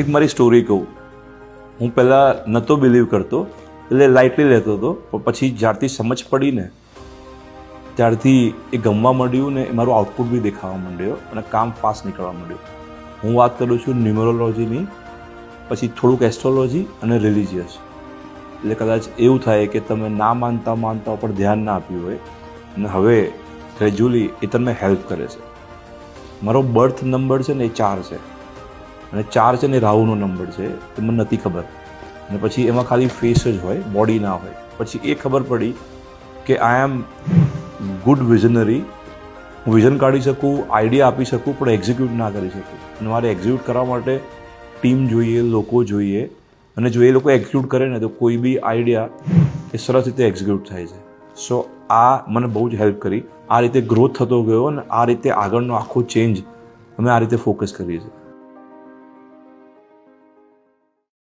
એક મારી સ્ટોરી કહું. હું પહેલાં નહોતો બિલીવ કરતો, એટલે લાઇટલી લેતો હતો, પણ પછી જ્યારથી સમજ પડી ને ત્યારથી એ ગમવા માંડ્યું ને મારું આઉટપુટ બી દેખાવા માંડ્યો અને કામ ફાસ્ટ નીકળવા માંડ્યું. હું વાત કરું છું ન્યુમરોલોજીની, પછી થોડુંક એસ્ટ્રોલોજી અને રિલિજિયસ. એટલે કદાચ એવું થાય કે તમે ના માનતા ઉપર ધ્યાન ના આપ્યું હોય અને હવે ગ્રેજ્યુઅલી એ તમને હેલ્પ કરે છે. મારો બર્થ નંબર છે ને એ 4 છે અને 4 છે ને રાહુનો નંબર છે, એ મને નથી ખબર. અને પછી એમાં ખાલી ફેસ જ હોય, બોડી ના હોય. પછી એ ખબર પડી કે આઈ એમ ગુડ વિઝનરી. હું વિઝન કાઢી શકું, આઈડિયા આપી શકું, પણ એક્ઝિક્યુટ ના કરી શકું. અને મારે એક્ઝિક્યુટ કરવા માટે ટીમ જોઈએ, લોકો જોઈએ. અને જો એ લોકો એક્ઝિક્યુટ કરે ને તો કોઈ બી આઈડિયા એ સરસ રીતે એક્ઝિક્યુટ થાય છે. સો આ મને બહુ જ હેલ્પ કરી. આ રીતે ગ્રોથ થતો ગયો અને આ રીતે આગળનો આખો ચેન્જ અમે આ રીતે ફોકસ કરીએ છીએ.